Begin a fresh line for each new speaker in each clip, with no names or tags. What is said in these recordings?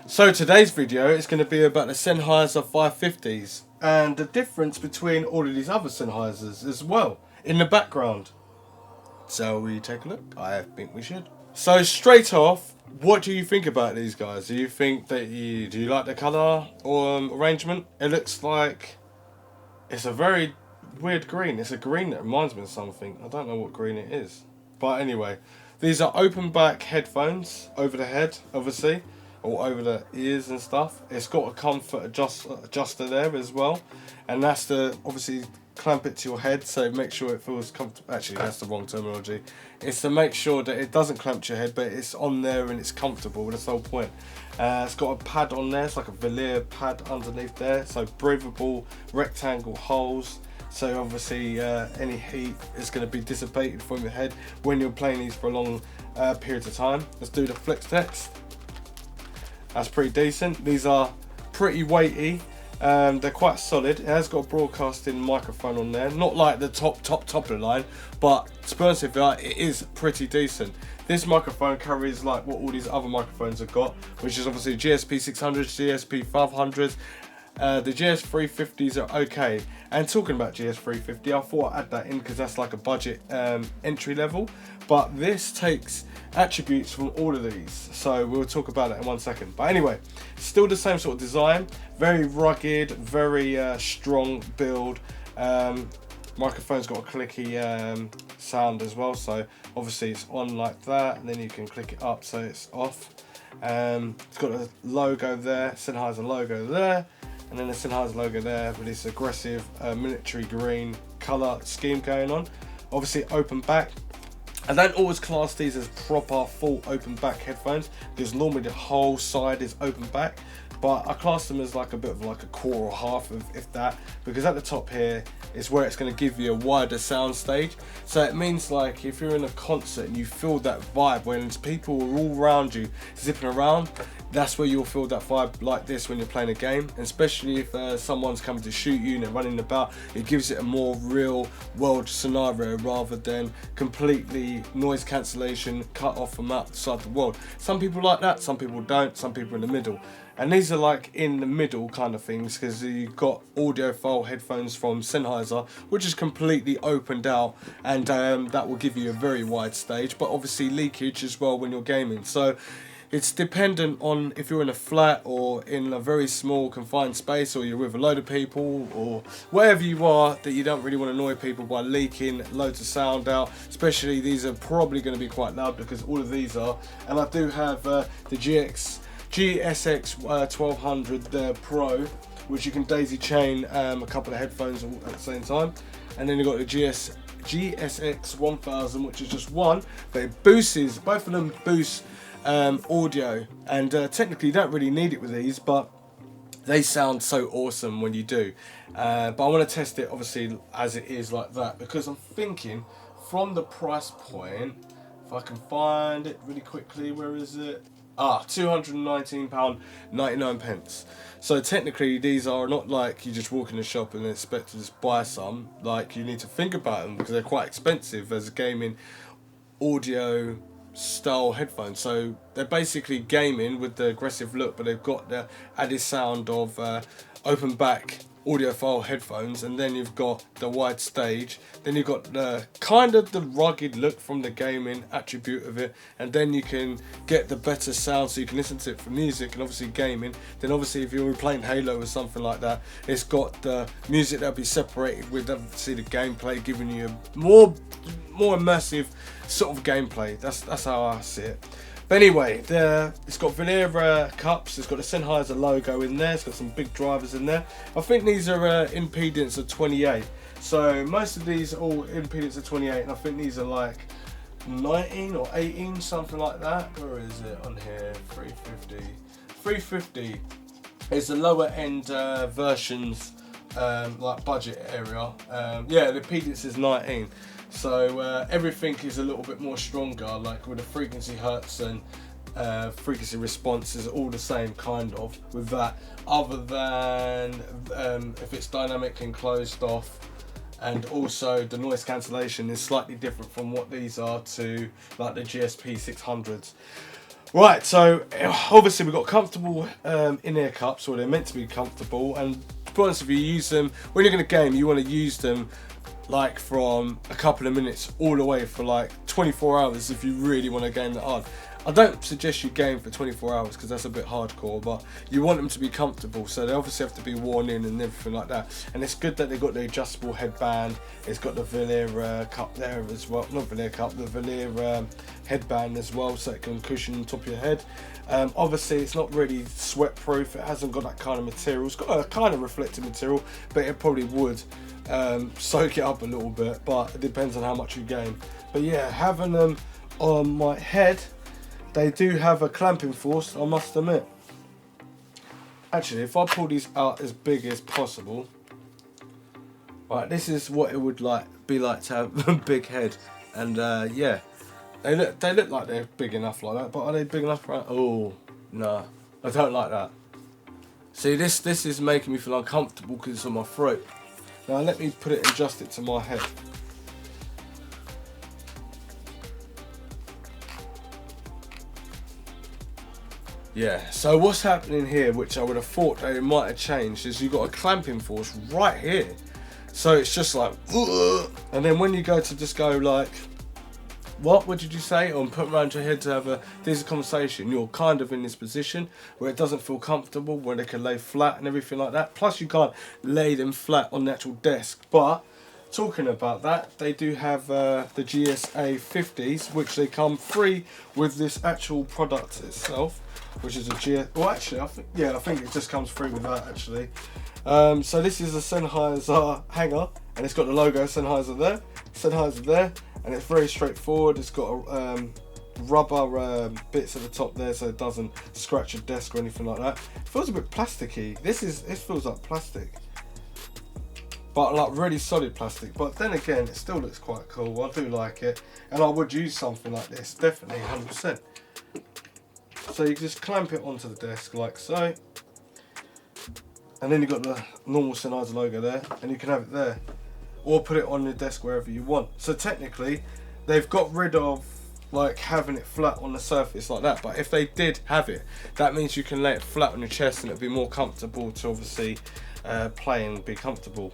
So today's video is going to be about the Sennheiser 550s and the difference between all of these other Sennheisers as well in the background. So we take a look? I think we should. So straight off, what do you think about these guys? Do you think that do you like the colour or arrangement? It looks like it's a very weird green. It's a green that reminds me of something. I don't know what green it is. But anyway, these are open back headphones over the head, obviously, or over the ears and stuff. It's got a comfort adjuster there as well, and that's to obviously clamp it to your head, so make sure it feels comfortable. Actually, that's the wrong terminology. It's to make sure that it doesn't clamp to your head, but it's on there and it's comfortable. That's the whole point. It's got a pad on there. It's like a veneer pad underneath there, so breathable rectangle holes. So obviously any heat is going to be dissipated from your head when you're playing these for a long period of time. Let's do the flex test. That's pretty decent. These are pretty weighty. They're quite solid. It has got a broadcasting microphone on there, not like the top of the line, but to be honest with you, it is pretty decent. This microphone carries like what all these other microphones have got, which is obviously GSP 600s, GSP 500s. The GS350s are okay. And talking about GS350, I thought I'd add that in because that's like a budget entry level. But this takes attributes from all of these, so we'll talk about that in 1 second. But anyway, still the same sort of design, very rugged, very strong build. Microphone's got a clicky sound as well, so obviously it's on like that, and then you can click it up so it's off. It's got a logo there, Sennheiser logo there, and then the Sennheiser logo there with this aggressive military green colour scheme going on. Obviously open back. I don't always class these as proper full open back headphones because normally the whole side is open back, but I class them as like a bit of like a quarter or half of, if that, because at the top here is where it's going to give you a wider sound stage. So it means like if you're in a concert and you feel that vibe when people are all around you zipping around, that's where you'll feel that vibe like this when you're playing a game, and especially if someone's coming to shoot you and they're running about. It gives it a more real world scenario rather than completely noise cancellation cut off from outside the world. Some people like that, some people don't, some people in the middle. And these are like in the middle kind of things because you've got audiophile headphones from Sennheiser, which is completely opened out, and that will give you a very wide stage, but obviously leakage as well when you're gaming. So it's dependent on if you're in a flat or in a very small confined space, or you're with a load of people, or wherever you are that you don't really want to annoy people by leaking loads of sound out. Especially these are probably going to be quite loud because all of these are. And I do have the GSX 1200 Pro, which you can daisy chain a couple of headphones all at the same time. And then you've got the GSX 1000, which is just one, but it boosts, both of them boost audio, and technically you don't really need it with these, but they sound so awesome when you do. But I want to test it obviously as it is like that, because I'm thinking from the price point, if I can find it really quickly, where is it? £219.99. So technically these are not like you just walk in the shop and expect to just buy some. Like, you need to think about them because they're quite expensive as a gaming audio style headphones. So they're basically gaming with the aggressive look, but they've got the added sound of open back audiophile headphones, and then you've got the wide stage, then you've got the kind of the rugged look from the gaming attribute of it, and then you can get the better sound so you can listen to it for music and obviously gaming. Then obviously if you're playing Halo or something like that, it's got the music that'll be separated with obviously the gameplay, giving you a more immersive sort of gameplay. That's how I see it. But anyway, it's got veneer cups, it's got the Sennheiser logo in there, it's got some big drivers in there. I think these are impedance of 28. So most of these are all impedance of 28, and I think these are like 19 or 18, something like that. Where is it on here? 350. 350 is the lower end versions, like budget area. Yeah, the impedance is 19. So everything is a little bit more stronger, like with the frequency hertz and frequency response is all the same kind of with that, other than if it's dynamic and closed off, and also the noise cancellation is slightly different from what these are to like the GSP 600s. Right, so obviously we've got comfortable in-ear cups, or they're meant to be comfortable, and to be honest with you, use them when you're going to game. You want to use them like from a couple of minutes all the way for like 24 hours if you really want to game that hard. I don't suggest you game for 24 hours because that's a bit hardcore, but you want them to be comfortable, so they obviously have to be worn in and everything like that. And it's good that they've got the adjustable headband. It's got the veneer cup there as well, not veneer cup, the veneer headband as well, so it can cushion on top of your head. Obviously it's not really sweat proof, it hasn't got that kind of material. It's got a kind of reflective material, but it probably would soak it up a little bit, but it depends on how much you game. But yeah, having them on my head, they do have a clamping force, I must admit. Actually, if I pull these out as big as possible, right, this is what it would be like to have a big head. And yeah, they look like they're big enough like that, but are they big enough? Right? Oh no, I don't like that. See, this is making me feel uncomfortable because it's on my throat. Now let me put it and adjust it to my head. Yeah, so what's happening here, which I would have thought they might have changed, is you've got a clamping force right here. So it's just like, ugh. And then when you go to just go like, what did you say? Or put around your head to have a decent conversation, you're kind of in this position where it doesn't feel comfortable, where they can lay flat and everything like that. Plus you can't lay them flat on the actual desk. But talking about that, they do have the GSA 50s, which they come free with this actual product itself, which is a well actually I think it just comes free with that actually. So this is a Sennheiser hanger, and it's got the logo Sennheiser there, and it's very straightforward. It's got rubber bits at the top there so it doesn't scratch your desk or anything like that. It feels a bit plasticky. It feels like plastic, but like really solid plastic. But then again, it still looks quite cool. I do like it, and I would use something like this, definitely 100%. So you just clamp it onto the desk like so, and then you've got the normal Sennheiser logo there, and you can have it there, or put it on your desk wherever you want. So technically, they've got rid of like having it flat on the surface like that, but if they did have it, that means you can lay it flat on your chest and it'd be more comfortable to obviously play and be comfortable.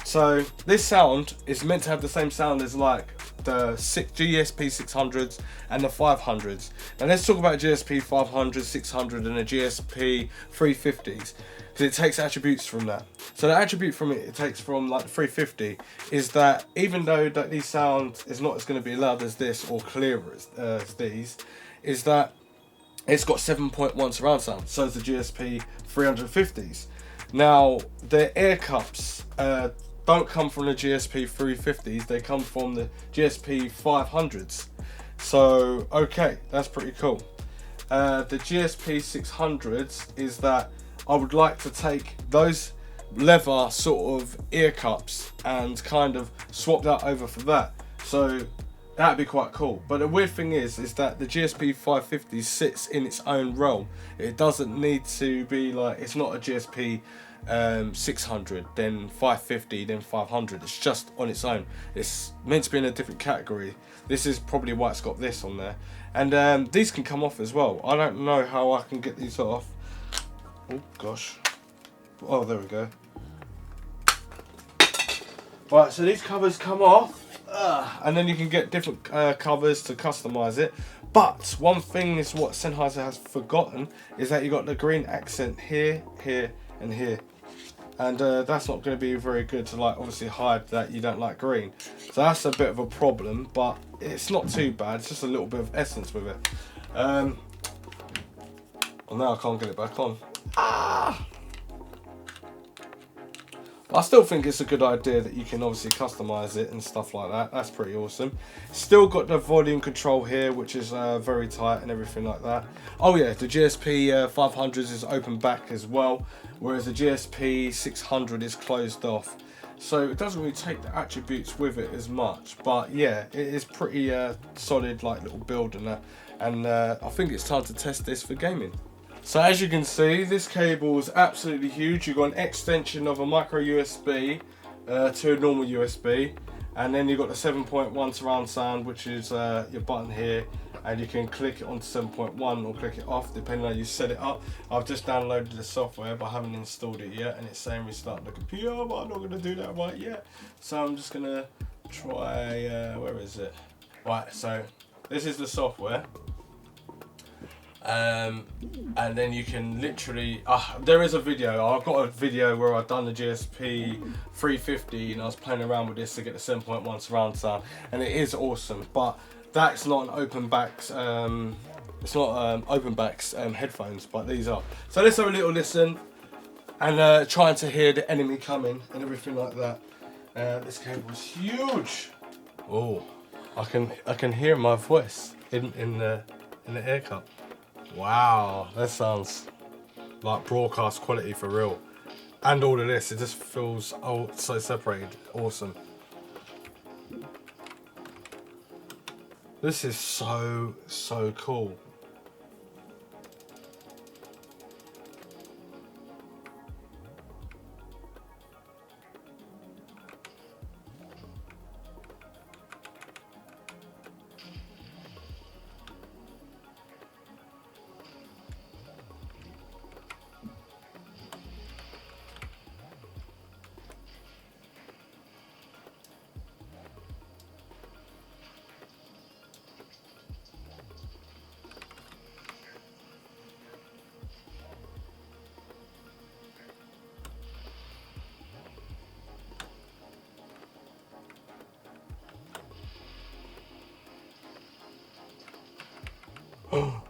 So this sound is meant to have the same sound as like the GSP 600s and the 500s. Now let's talk about GSP 500, 600 and the GSP 350s, because it takes attributes from that. So the attribute from it takes from like the 350 is that even though that these sound is not as going to be loud as this or clearer as these, is that it's got 7.1 surround sound. So is the GSP 350s. Now the ear cups don't come from the GSP 350s, they come from the GSP 500s. So okay, that's pretty cool. The GSP 600s is that I would like to take those leather sort of ear cups and kind of swap that over for that. So that'd be quite cool. But the weird thing is that the GSP 550 sits in its own realm. It doesn't need to be like, it's not a GSP 600, then 550, then 500. It's just on its own. It's meant to be in a different category. This is probably why it's got this on there. And these can come off as well. I don't know how I can get these off. Oh gosh. Oh, there we go. Right, so these covers come off, and then you can get different covers to customize it. But one thing is what Sennheiser has forgotten is that you got the green accent here, here, and here. And that's not going to be very good to like obviously hide that you don't like green. So that's a bit of a problem, but it's not too bad. It's just a little bit of essence with it. Well, now I can't get it back on. I still think it's a good idea that you can obviously customize it and stuff like that. That's pretty awesome. Still got the volume control here, which is very tight and everything like that. Oh yeah, the GSP 500s is open back as well, whereas the GSP 600 is closed off. So it doesn't really take the attributes with it as much, but yeah, it is pretty solid like little build and that. And I think it's time to test this for gaming. So as you can see, this cable is absolutely huge. You've got an extension of a micro USB to a normal USB, and then you've got the 7.1 surround sound, which is your button here, and you can click it onto 7.1 or click it off depending on how you set it up. I've just downloaded the software but I haven't installed it yet, and it's saying restart the computer, but I'm not going to do that right yet. So I'm just going to try, where is it? Right, so this is the software. And then you can literally, there is a video, I've got a video where I've done the GSP 350 and I was playing around with this to get the 7.1 surround sound, and it is awesome, but that's not an open backs, it's not open backs headphones, but these are. So let's have a little listen and trying to hear the enemy coming and everything like that. This cable is huge. Oh, I can hear my voice in the air cup. Wow, that sounds like broadcast quality for real. And all of this, it just feels so separated. Awesome. This is so cool. Oh.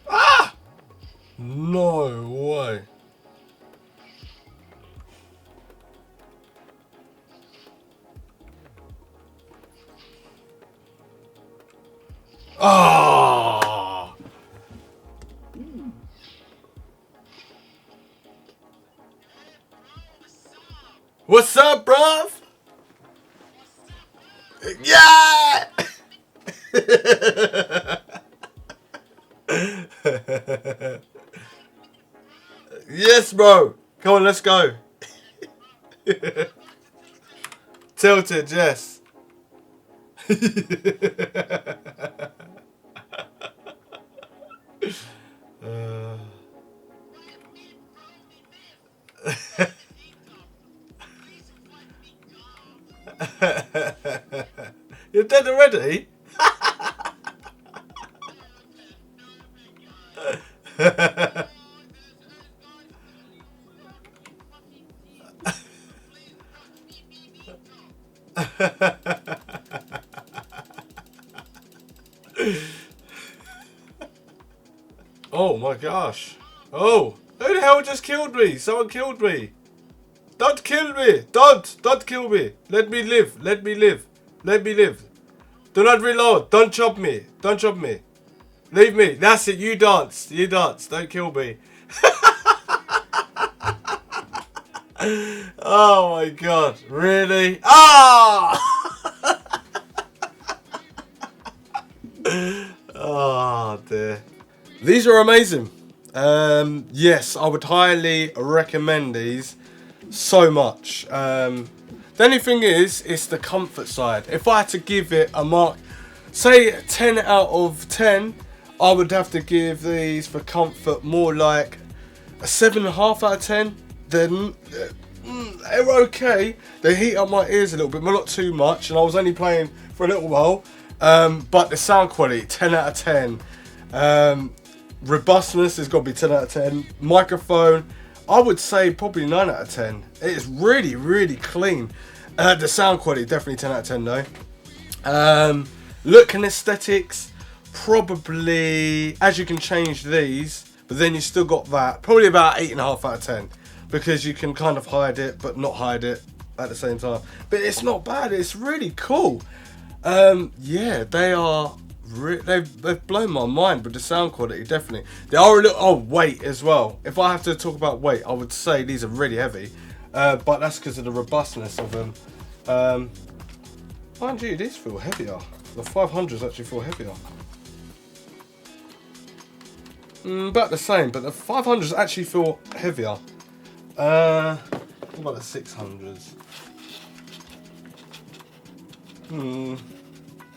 Ah! No way. Ah! What's up, bruv? Yeah! Yes, bro. Come on, let's go. Tilted, yes. You're dead already? Oh my gosh. Oh, who the hell just killed me? Someone killed me. Don't kill me. Don't kill me. Let me live. Let me live. Let me live. Do not reload. Don't chop me. Don't chop me. Leave me. That's it. You dance. You dance. Don't kill me. Oh my god. Really? Ah! Oh dear. These are amazing. Yes, I would highly recommend these so much. The only thing is, it's the comfort side. If I had to give it a mark, say 10 out of 10, I would have to give these for comfort more like a 7.5 out of 10. Then they're okay. They heat up my ears a little bit, but not too much. And I was only playing for a little while. But the sound quality, 10 out of 10. Robustness has got to be 10 out of 10. Microphone, I would say probably 9 out of 10. It's really, really clean. The sound quality, definitely 10 out of 10 though. Look and aesthetics, probably, as you can change these, but then you still got that, probably about 8.5 out of 10. Because you can kind of hide it, but not hide it at the same time. But it's not bad, it's really cool. Yeah, they are, they've blown my mind with the sound quality, definitely. They are a little, weight as well. If I have to talk about weight, I would say these are really heavy. But that's because of the robustness of them. Mind you, these feel heavier. The 500s actually feel heavier. About the same, but the 500s actually feel heavier. What about the 600s? I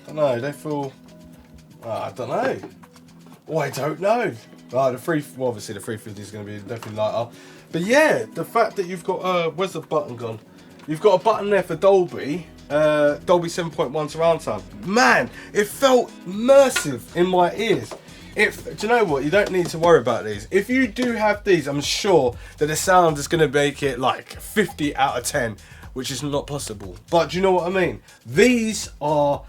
don't know, they feel, I don't know. Oh, I don't know. Well, obviously the 350 is going to be definitely lighter. But yeah, the fact that you've got, where's the button gone? You've got a button there for Dolby 7.1 surround sound. Man, it felt immersive in my ears. Do you know what? You don't need to worry about these. If you do have these, I'm sure that the sound is going to make it like 50 out of 10, which is not possible. But do you know what I mean? These are,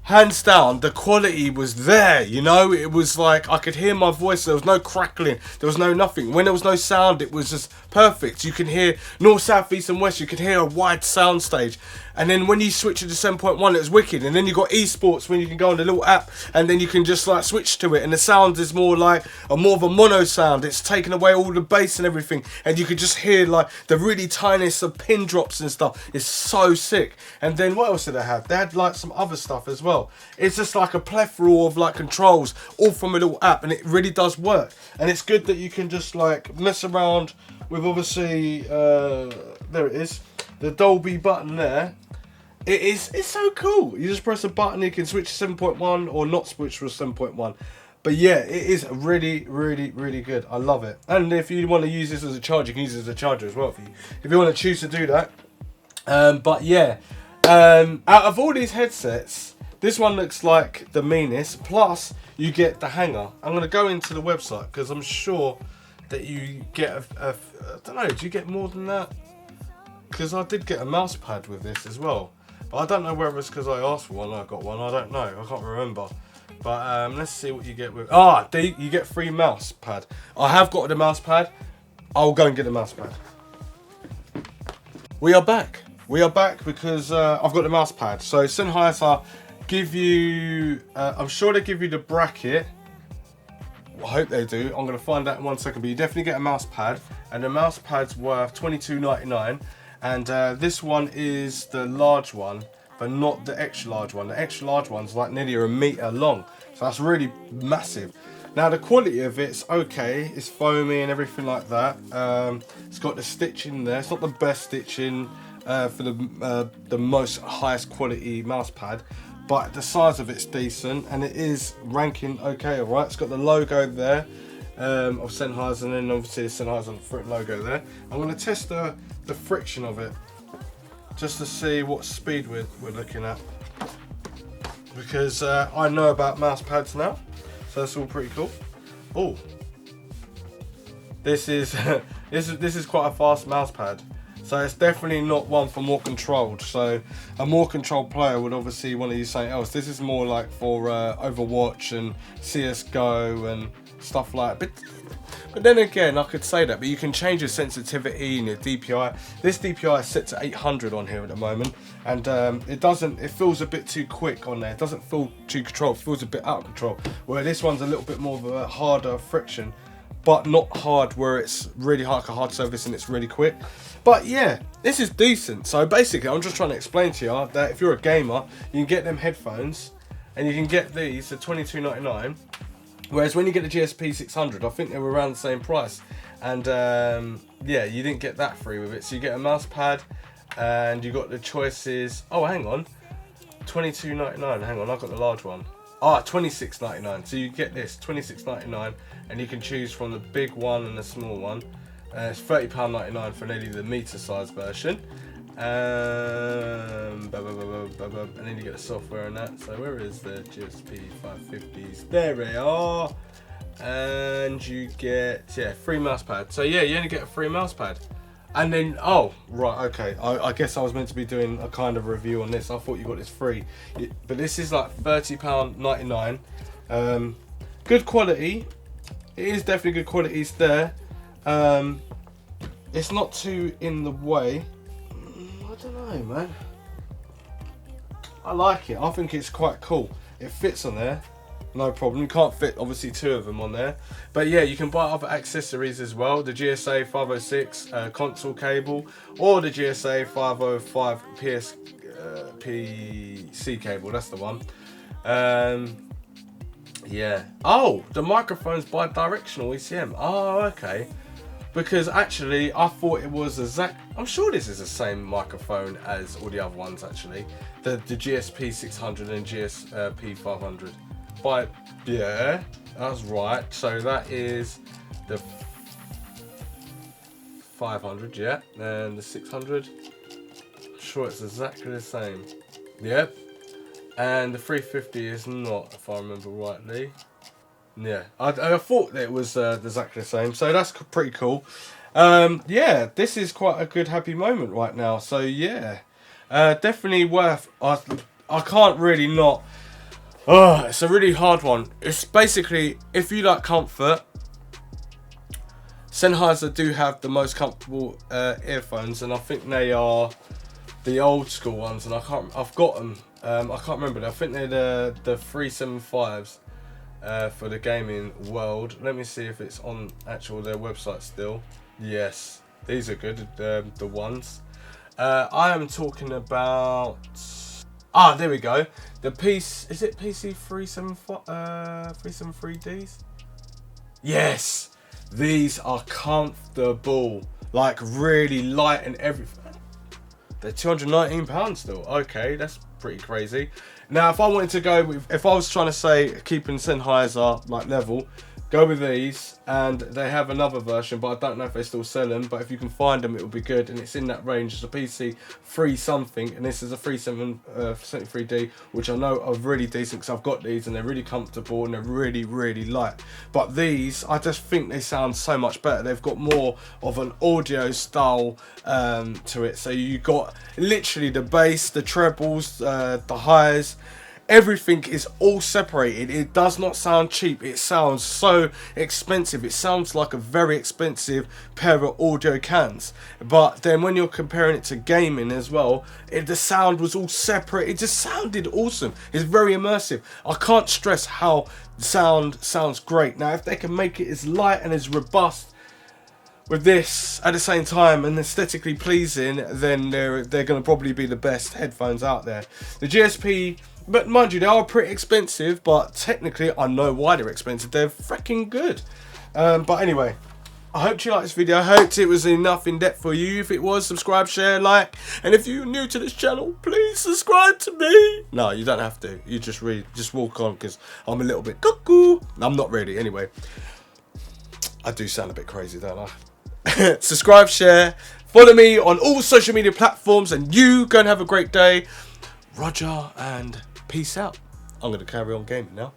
hands down, the quality was there, you know? It was like, I could hear my voice, there was no crackling, there was no nothing. When there was no sound, it was just perfect. You can hear north, south, east and west, you could hear a wide sound stage. And then when you switch it to 7.1, it was wicked. And then you got esports when you can go on the little app and then you can just like switch to it. And the sound is more like more of a mono sound. It's taken away all the bass and everything. And you could just hear like the really tiniest of pin drops and stuff. It's so sick. And then what else did they have? They had like some other stuff as well. It's just like a plethora of like controls all from a little app. And it really does work. And it's good that you can just like mess around with obviously, there it is. The Dolby button there. It's so cool. You just press a button, you can switch to 7.1 or not switch to 7.1. But yeah, it is really, really, really good. I love it. And if you want to use this as a charger, you can use it as a charger as well if you want to choose to do that. But yeah, out of all these headsets, this one looks like the meanest. Plus, you get the hanger. I'm going to go into the website because I'm sure that you get I don't know, do you get more than that? Because I did get a mouse pad with this as well. But I don't know whether it's because I asked for one or I got one. I don't know. I can't remember. But let's see what you get with... you get free mouse pad. I have got the mouse pad. I'll go and get the mouse pad. We are back. We are back because I've got the mouse pad. So Sennheiser give you... I'm sure they give you the bracket. I hope they do. I'm going to find out in 1 second. But you definitely get a mouse pad. And the mouse pad's worth $22.99. And this one is the large one, but not the extra large one. The extra large one's like nearly a meter long, so that's really massive. Now the quality of it's okay, it's foamy and everything like that. It's got the stitching there. It's not the best stitching for the most highest quality mouse pad, but the size of it's decent and it is ranking okay. All right, it's got the logo there of Sennheiser, and then obviously the Sennheiser logo there. I'm going to test the friction of it just to see what speed we're looking at, because I know about mouse pads now, so that's all pretty cool. Oh, this is this is quite a fast mouse pad, so it's definitely not one for more controlled. So a more controlled player would obviously want to use something else. This is more like for Overwatch and CS:GO and stuff like that. But then again, I could say that, but you can change your sensitivity and your DPI. This DPI is set to 800 on here at the moment, and it feels a bit too quick on there. It doesn't feel too controlled, it feels a bit out of control. Where this one's a little bit more of a harder friction, but not hard where it's really hard, like a hard surface and it's really quick. But yeah, this is decent. So basically, I'm just trying to explain to you that if you're a gamer, you can get them headphones, and you can get these for $22.99. Whereas when you get the GSP 600, I think they were around the same price. And yeah, you didn't get that free with it. So you get a mouse pad and you got the choices. Oh, hang on. $22.99. Hang on, I've got the large one. $26.99. So you get this, $26.99. And you can choose from the big one and the small one. It's £30.99 for nearly the meter size version. And then you get the software and that. So where is the GSP 550s? There they are. And you get free mouse pad. So yeah, you only get a free mouse pad. And then okay, I guess I was meant to be doing a kind of review on this. I thought you got this free, but this is like £30.99. Good quality. It is definitely good quality. It's there. It's not too in the way. I don't know, man. I like it. I think it's quite cool. It fits on there, no problem. You can't fit obviously two of them on there, but yeah, you can buy other accessories as well. The GSA 506 console cable, or the GSA 505 PC cable. That's the one. Yeah. Oh, the microphone's bi-directional ECM. Oh, okay. Because actually, I thought it was I'm sure this is the same microphone as all the other ones actually. the GSP 600 and GSP 500. But yeah, that's right. So that is the 500, yeah, and the 600. I'm sure it's exactly the same. Yep. And the 350 is not, if I remember rightly. Yeah, I thought that it was exactly the same. So that's pretty cool. Yeah, this is quite a good happy moment right now. So yeah, definitely worth. I can't really not. Oh, it's a really hard one. It's basically, if you like comfort, Sennheiser do have the most comfortable earphones, and I think they are the old school ones. And I've got them. I can't remember. I think they're the 375s for the gaming world. Let me see if it's on their website still. Yes, these are good. The ones. I am talking about. There we go. The piece, is it PC 373Ds? Yes, these are comfortable, like really light and everything. They're £219 still. Okay, that's pretty crazy. Now, if I wanted to go with, if I was trying to say keeping Sennheiser like level, go with these. And they have another version, but I don't know if they still sell them. But if you can find them, it will be good. And it's in that range. It's a PC 3 something, and this is a 373D, which I know are really decent because I've got these and they're really comfortable and they're really, really light. But these, I just think they sound so much better. They've got more of an audio style to it. So you got literally the bass, the trebles, the highs. Everything is all separated. It does not sound cheap. It sounds so expensive. It sounds like a very expensive pair of audio cans. But then when you're comparing it to gaming as well, the sound was all separate. It just sounded awesome. It's very immersive. I can't stress how sound sounds great. Now, if they can make it as light and as robust with this at the same time and aesthetically pleasing, then they're going to probably be the best headphones out there. The GSP, but mind you, they are pretty expensive, but technically I know why they're expensive. They're freaking good. But anyway, I hope you liked this video. I hope it was enough in depth for you. If it was, subscribe, share, like, and if you're new to this channel, please subscribe to me. No, you don't have to. You just walk on, because I'm a little bit cuckoo. I'm not really. Anyway, I do sound a bit crazy, don't I? Subscribe, share, follow me on all social media platforms, and you go and have a great day. Roger, and peace out. I'm going to carry on gaming now.